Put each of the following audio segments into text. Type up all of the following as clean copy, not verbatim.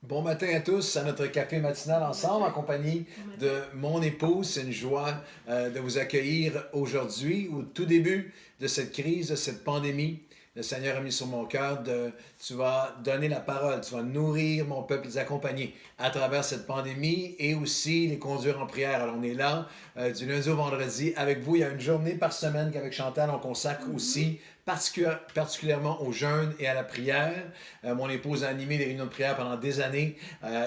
Bon matin à tous à notre café matinal Bon ensemble matin. en compagnie Bon matin. de mon épouse. C'est une joie de vous accueillir aujourd'hui au tout début de cette crise, de cette pandémie. Le Seigneur a mis sur mon cœur de tu vas donner la parole, tu vas nourrir mon peuple, les accompagner à travers cette pandémie et aussi les conduire en prière. Alors on est là du lundi au vendredi avec vous. Il y a une journée par semaine qu'avec Chantal on consacre Mhm. aussi particulièrement au jeûne et à la prière. Mon épouse a animé des réunions de prière pendant des années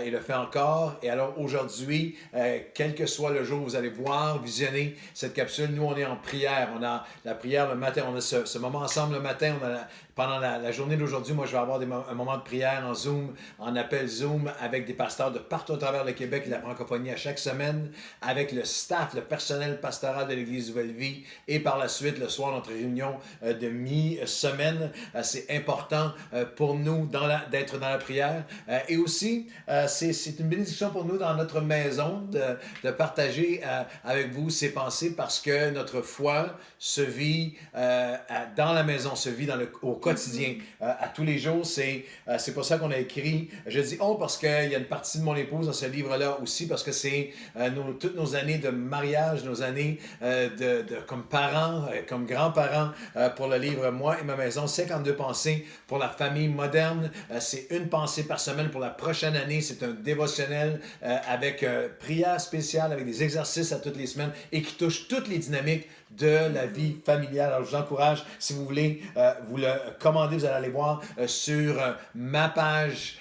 et le fait encore. Et alors aujourd'hui, quel que soit le jour où vous allez voir, visionner cette capsule, nous on est en prière. On a la prière le matin, on a ce moment ensemble le matin, pendant la journée d'aujourd'hui, moi je vais avoir un moment de prière en Zoom, en appel Zoom avec des pasteurs de partout à travers le Québec et la francophonie à chaque semaine, avec le staff, le personnel pastoral de l'Église Nouvelle Vie et par la suite le soir notre réunion de mi-semaine. C'est important pour nous d'être dans la prière. Et aussi, c'est une bénédiction pour nous dans notre maison de partager avec vous ces pensées parce que notre foi se vit dans la maison, se vit au quotidien, Mhm. à tous les jours. C'est pour ça qu'on a écrit, je dis on parce qu'il y a une partie de mon épouse dans ce livre-là aussi, parce que c'est toutes nos années de mariage, nos années comme parents, comme grands-parents pour le livre Moi et ma maison, 52 pensées pour la famille moderne. C'est une pensée par semaine pour la prochaine année. C'est un dévotionnel avec prière spéciale, avec des exercices à toutes les semaines et qui touche toutes les dynamiques de la vie Mhm. familiale. Alors, je vous encourage, si vous voulez vous le commander, vous allez aller voir sur ma page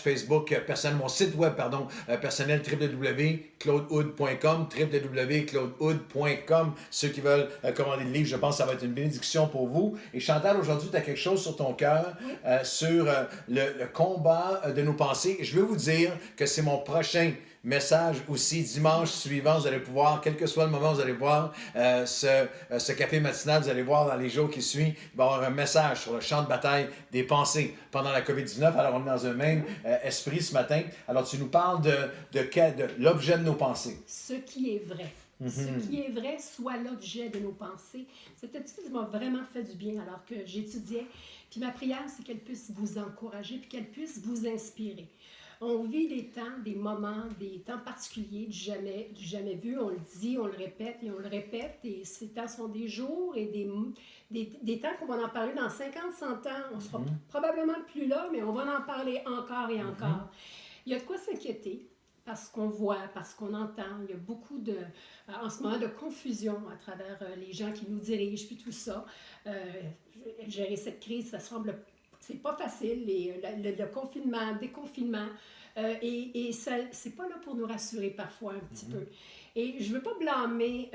Facebook personnelle, mon site web, pardon, personnel www.claudehood.com, www.claudehood.com. Ceux qui veulent commander le livre, je pense que ça va être une bénédiction pour vous. Et Chantal, aujourd'hui, tu as quelque chose sur ton cœur, Oui. sur le combat de nos pensées. Je veux vous dire que c'est mon prochain message aussi dimanche suivant. Vous allez pouvoir, quel que soit le moment, vous allez voir ce café matinal. Vous allez voir dans les jours qui suivent, il va y avoir un message sur le champ de bataille des pensées pendant la COVID-19. Alors, on est dans un même esprit ce matin. Alors, tu nous parles de l'objet de nos pensées. Ce qui est vrai. Ce qui est vrai soit l'objet de nos pensées. Cette étude m'a vraiment fait du bien alors que j'étudiais. Puis ma prière, c'est qu'elle puisse vous encourager puis qu'elle puisse vous inspirer. On vit des temps, des moments, des temps particuliers du jamais vu. On le dit, on le répète et on le répète. Et ces temps sont des jours et des temps qu'on va en parler dans 50, 100 ans. On sera probablement plus là, mais on va en parler encore et encore. Il y a de quoi s'inquiéter parce qu'on voit, parce qu'on entend. Il y a beaucoup en ce moment de confusion à travers les gens qui nous dirigent, puis tout ça. Euh, Gérer cette crise, ça semble, c'est pas facile. Le confinement, déconfinement, et ça, c'est pas là pour nous rassurer parfois un petit peu. Et je veux pas blâmer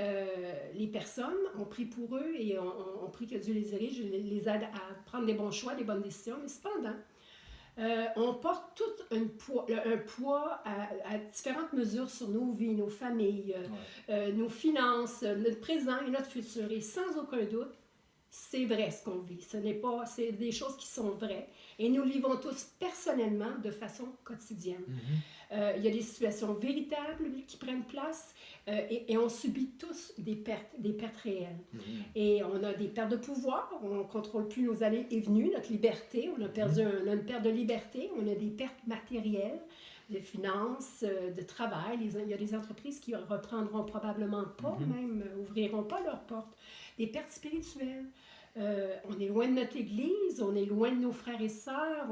les personnes. On prie pour eux et on prie que Dieu les dirige, les aide à prendre des bons choix, des bonnes décisions. Mais cependant, on porte tout un poids à différentes mesures sur nos vies, nos familles, nos finances, notre présent et notre futur. Et sans aucun doute, c'est vrai ce qu'on vit. Ce n'est pas, c'est des choses qui sont vraies. Et nous le vivons tous personnellement de façon quotidienne. Il y a des situations véritables qui prennent place et on subit tous des pertes réelles. Et on a des pertes de pouvoir, on ne contrôle plus nos allées et venues, notre liberté, on a une perte de liberté, on a des pertes matérielles, de finances, de travail. Il y a des entreprises qui reprendront probablement pas, même ouvriront pas leurs portes. Des pertes spirituelles. On est loin de notre église, on est loin de nos frères et sœurs,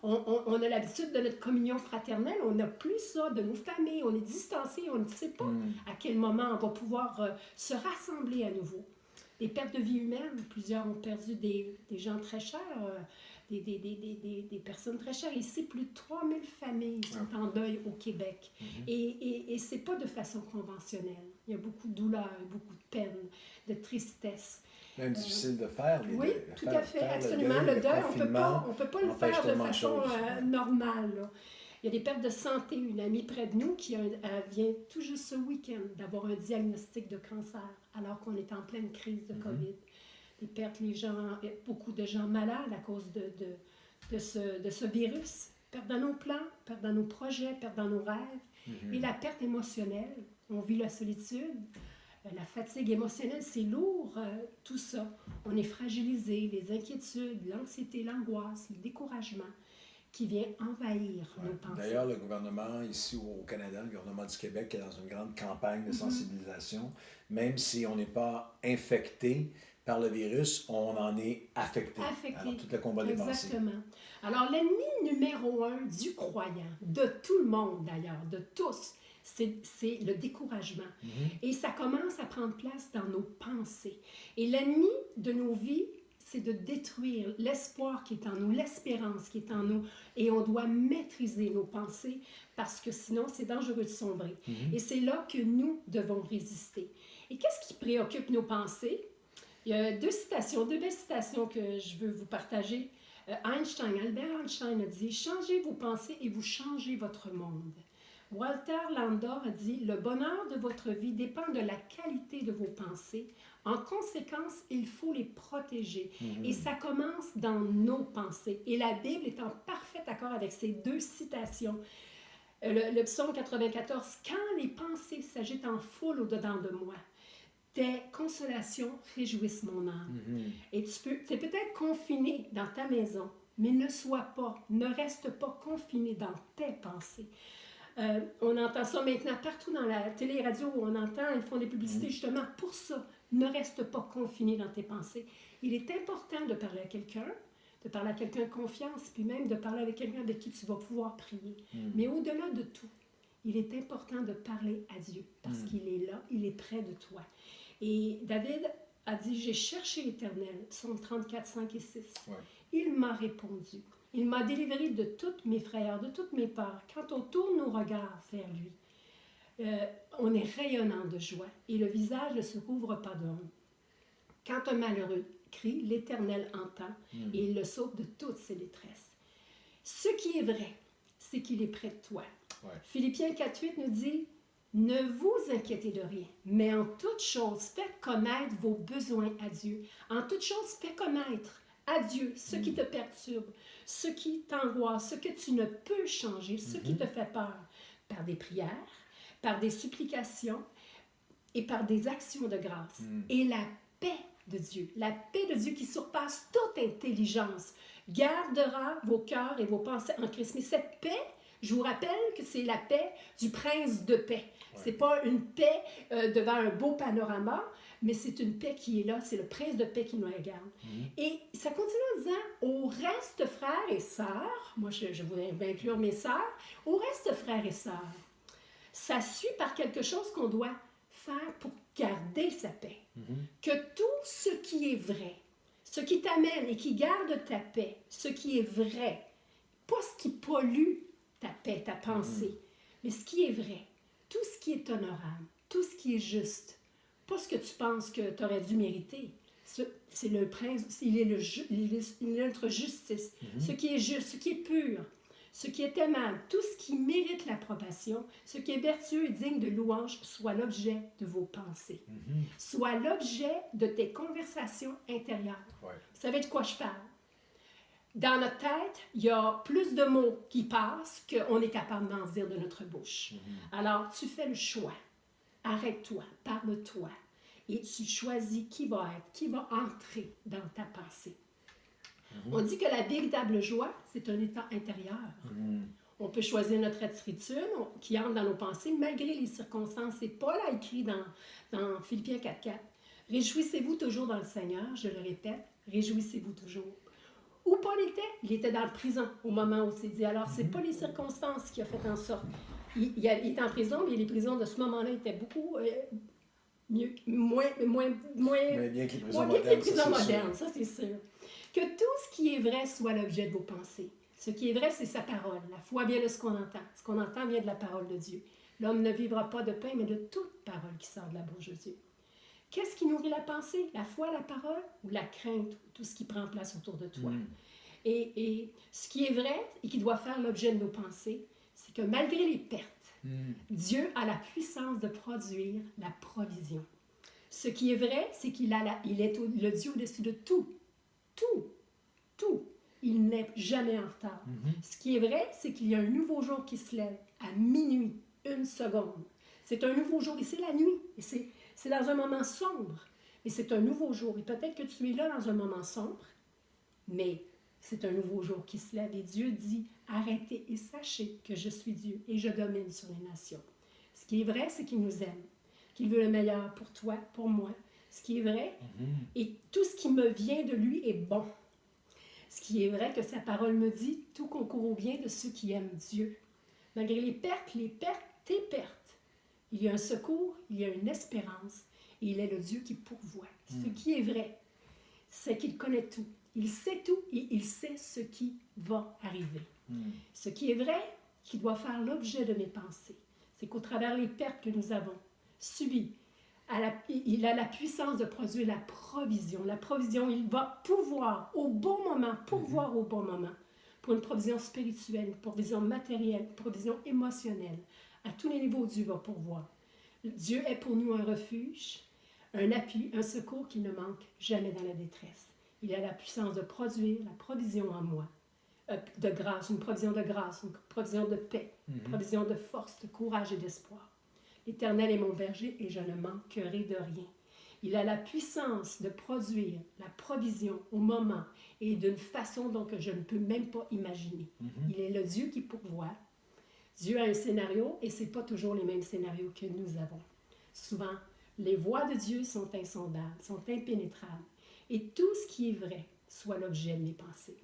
on a l'habitude de notre communion fraternelle, on n'a plus ça de nos familles, on est distancé, on ne sait pas à quel moment on va pouvoir se rassembler à nouveau. Des pertes de vie humaine, plusieurs ont perdu des gens très chers, des personnes très chères. Ici, plus de 3000 familles sont en deuil au Québec. Et ce n'est pas de façon conventionnelle. Il y a beaucoup de douleur, beaucoup de peine, de tristesse. Même difficile de faire. Oui, tout à fait, faire absolument. Le deuil, confinement on peut pas le empêche faire de tellement de façon choses. normale. Là. Il y a des pertes de santé. Une amie près de nous qui vient tout juste ce week-end d'avoir un diagnostic de cancer alors qu'on est en pleine crise de COVID. Des pertes, beaucoup de gens malades à cause de ce virus. Perte dans nos plans, perte dans nos projets, perte dans nos rêves. Et la perte émotionnelle. On vit la solitude. La fatigue émotionnelle, c'est lourd, tout ça. On est fragilisé, les inquiétudes, l'anxiété, l'angoisse, le découragement. qui vient envahir nos pensées. D'ailleurs, le gouvernement ici au Canada, le gouvernement du Québec, est dans une grande campagne de sensibilisation. Même si on n'est pas infecté par le virus, on en est affecté. Alors, tout le combat des pensées. Exactement. Alors, l'ennemi numéro 1 du croyant, de tout le monde d'ailleurs, de tous, c'est le découragement. Et ça commence à prendre place dans nos pensées. Et l'ennemi de nos vies, c'est de détruire l'espoir qui est en nous, l'espérance qui est en nous. Et on doit maîtriser nos pensées parce que sinon, c'est dangereux de sombrer. Et c'est là que nous devons résister. Et qu'est-ce qui préoccupe nos pensées? Il y a deux belles citations que je veux vous partager. Albert Einstein a dit « Changez vos pensées et vous changez votre monde ». Walter Landor a dit « Le bonheur de votre vie dépend de la qualité de vos pensées. En conséquence, il faut les protéger. Et ça commence dans nos pensées. Et la Bible est en parfait accord avec ces deux citations. Le psaume 94, « Quand les pensées s'agitent en foule au-dedans de moi, tes consolations réjouissent mon âme. Et tu es peut-être confiné dans ta maison, mais ne reste pas confiné dans tes pensées. On entend ça maintenant partout dans la télé et radio, où on entend, ils font des publicités justement pour ça. Ne reste pas confiné dans tes pensées. Il est important de parler à quelqu'un, de parler à quelqu'un de confiance, puis même de parler avec quelqu'un avec qui tu vas pouvoir prier. Mais au-delà de tout, il est important de parler à Dieu, parce qu'il est là, il est près de toi. Et David a dit, j'ai cherché l'Éternel, Psaume 34, 5 et 6. Ouais. Il m'a répondu. Il m'a délivré de toutes mes frayeurs, de toutes mes peurs. Quand on tourne nos regards vers lui, on est rayonnant de joie et le visage ne se couvre pas d'ombre. Quand un malheureux crie, l'Éternel entend et il le sauve de toutes ses détresses. Ce qui est vrai, c'est qu'il est près de toi. Ouais. Philippiens 4.8 nous dit, ne vous inquiétez de rien, mais en toute chose, faites connaître vos besoins à Dieu. En toute chose, faites connaître à Dieu ce qui te perturbe, ce qui t'angoisse, ce que tu ne peux changer, ce qui te fait peur, par des prières, par des supplications et par des actions de grâce. Et la paix de Dieu qui surpasse toute intelligence, gardera vos cœurs et vos pensées en Christ. Mais cette paix, je vous rappelle que c'est la paix du prince de paix. Ouais. C'est pas une paix devant un beau panorama, mais c'est une paix qui est là, c'est le prince de paix qui nous regarde. Et ça continue en disant, au reste, frères et sœurs, moi je voudrais inclure mes sœurs, au reste, frères et sœurs, ça suit par quelque chose qu'on doit faire pour garder sa paix. Que tout ce qui est vrai, ce qui t'amène et qui garde ta paix, ce qui est vrai, pas ce qui pollue ta paix, ta pensée, mais ce qui est vrai, tout ce qui est honorable, tout ce qui est juste, pas ce que tu penses que tu aurais dû mériter. C'est le prince, il est notre justice. Ce qui est juste, ce qui est pur, ce qui est aimable, tout ce qui mérite l'approbation, ce qui est vertueux et digne de louange, soit l'objet de vos pensées. Soit l'objet de tes conversations intérieures. Ouais. Vous savez de quoi je parle? Dans notre tête, il y a plus de mots qui passent qu'on est capable d'en dire de notre bouche. Alors, tu fais le choix. Arrête-toi, parle-toi. Et tu choisis qui va entrer dans ta pensée. On dit que la véritable joie, c'est un état intérieur. On peut choisir notre attitude qui entre dans nos pensées malgré les circonstances. C'est Paul a écrit dans Philippiens 4.4. « Réjouissez-vous toujours dans le Seigneur, je le répète, réjouissez-vous toujours. » Où Paul était? Il était dans la prison au moment où c'est dit. Alors, ce n'est pas les circonstances qui ont fait en sorte. Il était en prison, mais les prisons de ce moment-là étaient beaucoup moins bien que les prisons modernes, ça c'est sûr. Que tout ce qui est vrai soit l'objet de vos pensées. Ce qui est vrai, c'est sa parole. La foi vient de ce qu'on entend. Ce qu'on entend vient de la parole de Dieu. L'homme ne vivra pas de pain, mais de toute parole qui sort de la bouche de Dieu. Qu'est-ce qui nourrit la pensée? La foi, la parole ou la crainte, tout ce qui prend place autour de toi? Et ce qui est vrai et qui doit faire l'objet de nos pensées, c'est que malgré les pertes, Dieu a la puissance de produire la provision. Ce qui est vrai, c'est qu'il est le Dieu au-dessus de tout. Tout. Il n'est jamais en retard. Ce qui est vrai, c'est qu'il y a un nouveau jour qui se lève à minuit, 1 seconde. C'est un nouveau jour et c'est la nuit. Et c'est dans un moment sombre. Et c'est un nouveau jour. Et peut-être que tu es là dans un moment sombre, mais c'est un nouveau jour qui se lève. Et Dieu dit, arrêtez et sachez que je suis Dieu et je domine sur les nations. Ce qui est vrai, c'est qu'il nous aime, qu'il veut le meilleur pour toi, pour moi. Ce qui est vrai, et tout ce qui me vient de lui est bon. Ce qui est vrai que sa parole me dit, tout concourt au bien de ceux qui aiment Dieu. Malgré tes pertes, il y a un secours, il y a une espérance, et il est le Dieu qui pourvoit. Ce qui est vrai, c'est qu'il connaît tout. Il sait tout et il sait ce qui va arriver. Ce qui est vrai, qui doit faire l'objet de mes pensées, c'est qu'au travers des pertes que nous avons subies, il a la puissance de produire la provision. La provision, il va pouvoir au bon moment, pourvoir au bon moment, pour une provision spirituelle, une provision matérielle, une provision émotionnelle. À tous les niveaux, Dieu va pourvoir. Dieu est pour nous un refuge, un appui, un secours qui ne manque jamais dans la détresse. Il a la puissance de produire la provision en moi, de grâce, une provision de grâce, une provision de paix, une provision de force, de courage et d'espoir. L'Éternel est mon berger et je ne manquerai de rien. Il a la puissance de produire la provision au moment et d'une façon dont je ne peux même pas imaginer. Il est le Dieu qui pourvoit. Dieu a un scénario et ce n'est pas toujours les mêmes scénarios que nous avons. Souvent, les voies de Dieu sont insondables, sont impénétrables. Et tout ce qui est vrai soit l'objet de mes pensées.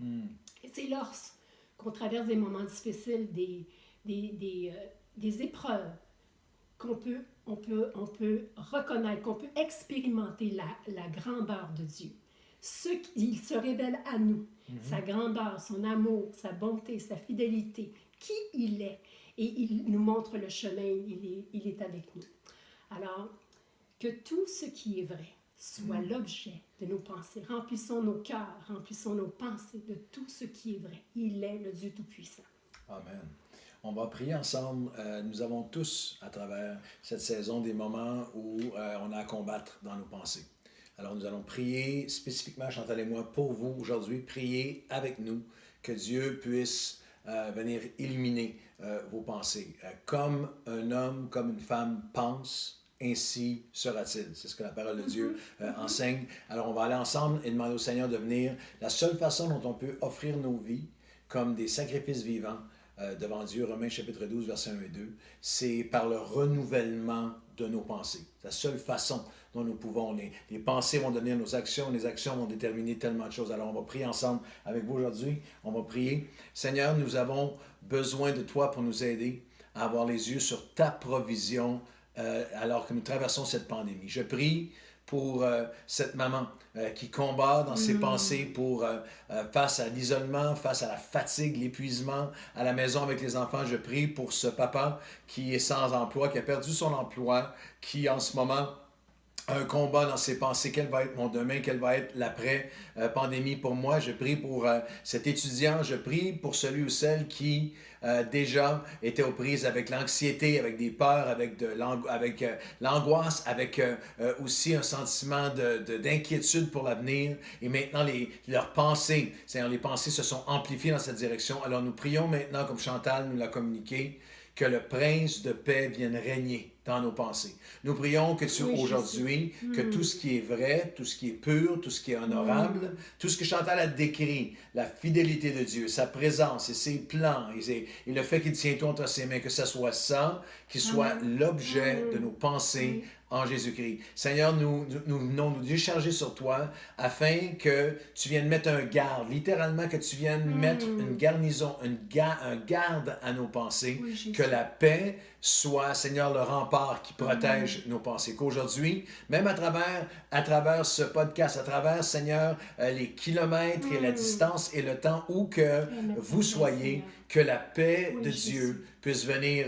Et c'est lorsqu'on traverse des moments difficiles, des épreuves, qu'on peut reconnaître, qu'on peut expérimenter la grandeur de Dieu. Il se révèle à nous, sa grandeur, son amour, sa bonté, sa fidélité, qui il est. Et il nous montre le chemin, il est avec nous. Alors, que tout ce qui est vrai soit l'objet de nos pensées. Remplissons nos cœurs, remplissons nos pensées de tout ce qui est vrai. Il est le Dieu Tout-Puissant. Amen. On va prier ensemble. Nous avons tous, à travers cette saison, des moments où on a à combattre dans nos pensées. Alors, nous allons prier spécifiquement, Chantal et moi, pour vous aujourd'hui. Prier avec nous que Dieu puisse venir illuminer vos pensées. Comme un homme, comme une femme pense, ainsi sera-t-il. C'est ce que la parole de Dieu enseigne. Alors, on va aller ensemble et demander au Seigneur de venir. La seule façon dont on peut offrir nos vies comme des sacrifices vivants devant Dieu, Romains chapitre 12, versets 1 et 2, c'est par le renouvellement de nos pensées. C'est la seule façon dont nous pouvons. Les pensées vont devenir nos actions, les actions vont déterminer tellement de choses. Alors, on va prier ensemble avec vous aujourd'hui. On va prier. Seigneur, nous avons besoin de toi pour nous aider à avoir les yeux sur ta provision alors que nous traversons cette pandémie. Je prie pour cette maman qui combat dans ses pensées face à l'isolement, face à la fatigue, l'épuisement, à la maison avec les enfants. Je prie pour ce papa qui est sans emploi, qui a perdu son emploi, qui en ce moment un combat dans ses pensées. Quel va être mon demain? Quel va être l'après-pandémie pour moi? Je prie pour cet étudiant. Je prie pour celui ou celle qui déjà était aux prises avec l'anxiété, avec des peurs, avec l'angoisse, avec aussi un sentiment d'inquiétude pour l'avenir. Et maintenant, leurs pensées, c'est-à-dire les pensées se sont amplifiées dans cette direction. Alors nous prions maintenant, comme Chantal nous l'a communiqué, que le prince de paix vienne régner dans nos pensées. Nous prions que aujourd'hui, que tout ce qui est vrai, tout ce qui est pur, tout ce qui est honorable, tout ce que Chantal a décrit, la fidélité de Dieu, sa présence et ses plans et le fait qu'il tient tout entre ses mains, que ce soit ça qui soit l'objet de nos pensées en Jésus-Christ. Seigneur, nous venons nous décharger sur toi afin que tu viennes mettre un garde, littéralement que tu viennes mettre une garnison, un garde à nos pensées, que la paix soit, Seigneur, le rempart qui protège nos pensées. Qu'aujourd'hui, même à travers ce podcast, à travers, Seigneur, les kilomètres et la distance et le temps où que vous soyez, que la paix de Dieu puisse venir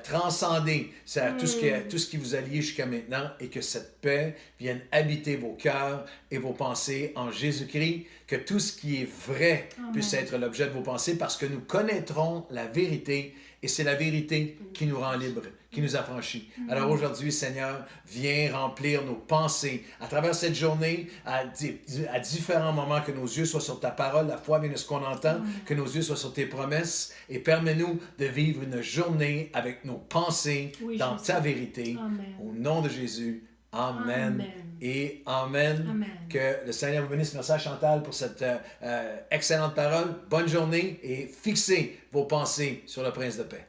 transcender tout ce qui vous a lié jusqu'à maintenant et que cette paix vienne habiter vos cœurs et vos pensées en Jésus-Christ, que tout ce qui est vrai puisse être l'objet de vos pensées parce que nous connaîtrons la vérité et c'est la vérité qui nous rend libres, qui nous affranchit. Alors aujourd'hui, Seigneur, viens remplir nos pensées à travers cette journée, à différents moments, que nos yeux soient sur ta parole, la foi vient de ce qu'on entend, que nos yeux soient sur tes promesses et permets-nous de vivre une journée avec nos pensées dans ta vérité. Amen. Au nom de Jésus, Amen. Et Amen. Amen. Que le Seigneur vous bénisse. Merci à Chantal pour cette excellente parole. Bonne journée et fixez vos pensées sur le Prince de paix.